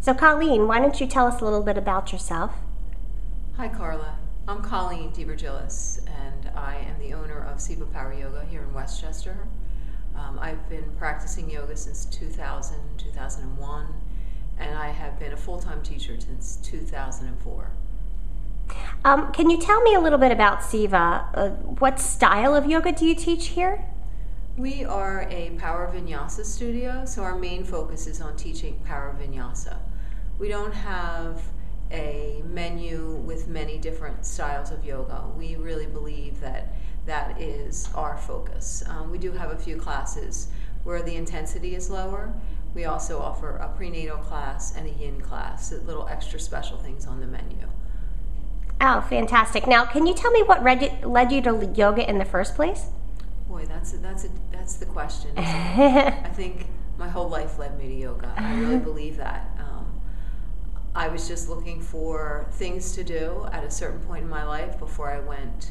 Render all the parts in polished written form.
So Colleen, why don't you tell us a little bit about yourself? Hi Carla, I'm Colleen DeVirgilis and I am the owner of Siva Power Yoga here in Westchester. I've been practicing yoga since 2000, 2001, and I have been a full-time teacher since 2004. Can you tell me a little bit about Siva? What style of yoga do you teach here? We are a Power Vinyasa studio, so our main focus is on teaching Power Vinyasa. We don't have a menu with many different styles of yoga. We really believe that that is our focus. We do have a few classes where the intensity is lower. We also offer a prenatal class and a yin class, little extra special things on the menu. Oh, fantastic. Now, can you tell me what led you to yoga in the first place? Boy, that's the question. I think my whole life led me to yoga. I really believe that. I was just looking for things to do at a certain point in my life before I went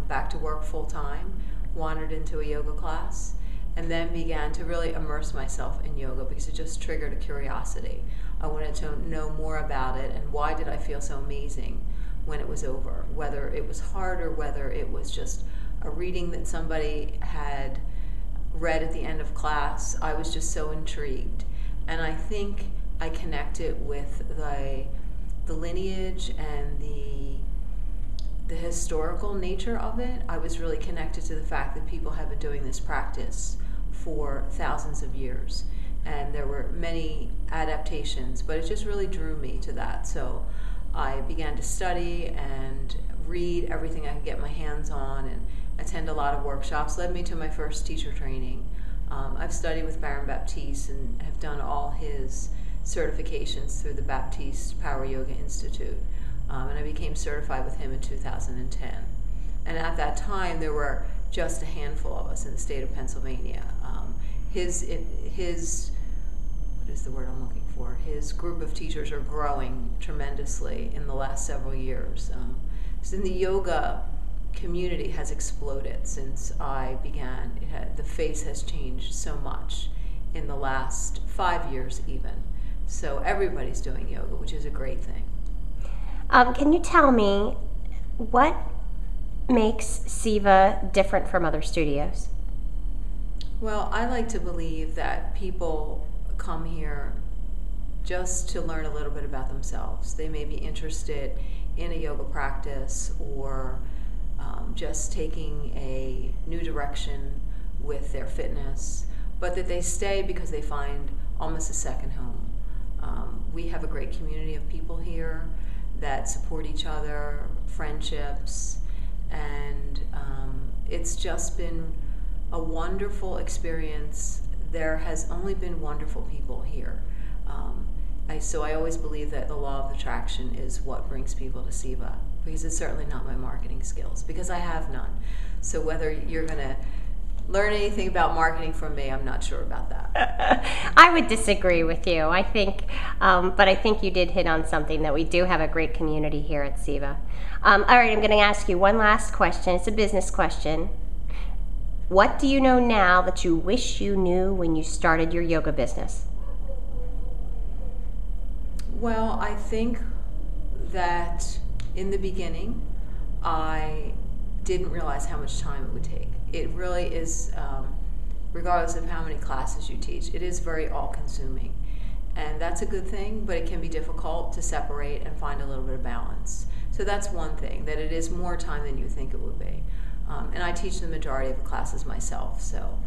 back to work full time, wandered into a yoga class, and then began to really immerse myself in yoga because it just triggered a curiosity. I wanted to know more about it and why did I feel so amazing when it was over, whether it was hard or whether it was just a reading that somebody had read at the end of class. I was just so intrigued, and I think I connected with the lineage and the historical nature of it. I was really connected to the fact that people have been doing this practice for thousands of years, and there were many adaptations, but it just really drew me to that. So I began to study and read everything I could get my hands on and attend a lot of workshops. Led me to my first teacher training. I've studied with Baron Baptiste and have done all his certifications through the Baptiste Power Yoga Institute, and I became certified with him in 2010. And at that time, there were just a handful of us in the state of Pennsylvania. His what is the word I'm looking for? His group of teachers are growing tremendously in the last several years. So the yoga community has exploded since I began. The face has changed so much in the last 5 years even. So everybody's doing yoga, which is a great thing. Can you tell me what makes Siva different from other studios? Well, I like to believe that people come here just to learn a little bit about themselves. They may be interested in a yoga practice or just taking a new direction with their fitness, but that they stay because they find almost a second home. We have a great community of people here that support each other, friendships, and it's just been a wonderful experience. There has only been wonderful people here. So I always believe that the law of attraction is what brings people to Siva, because it's certainly not my marketing skills, because I have none. So whether you're going to learn anything about marketing from me, I'm not sure about that. I would disagree with you. I think, but I think you did hit on something, that we do have a great community here at Siva. All right, I'm going to ask you one last question. It's a business question. What do you know now that you wish you knew when you started your yoga business? Well, I think that in the beginning, I didn't realize how much time it would take. It really is, regardless of how many classes you teach, it is very all-consuming. And that's a good thing, but it can be difficult to separate and find a little bit of balance. So that's one thing, that it is more time than you think it would be. And I teach the majority of the classes myself, so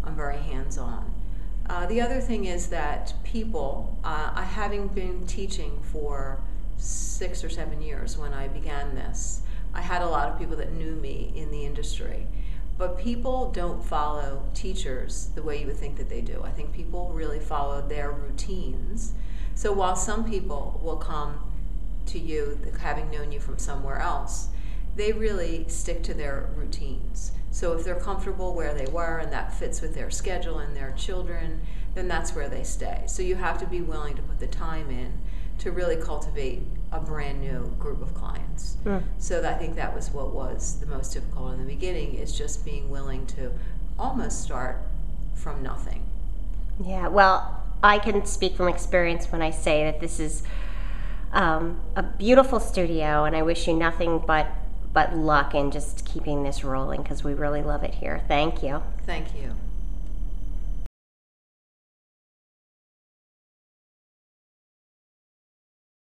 I'm very hands-on. The other thing is that people, having been teaching for 6 or 7 years when I began this, I had a lot of people that knew me in the industry. But people don't follow teachers the way you would think that they do. I think people really follow their routines. So while some people will come to you having known you from somewhere else, they really stick to their routines. So if they're comfortable where they were and that fits with their schedule and their children, then that's where they stay. So you have to be willing to put the time in to really cultivate a brand new group of clients. So I think that was what was the most difficult in the beginning, is just being willing to almost start from nothing. Yeah, well, I can speak from experience when I say that this is a beautiful studio, and I wish you nothing but luck in just keeping this rolling, because we really love it here. Thank you. Thank you.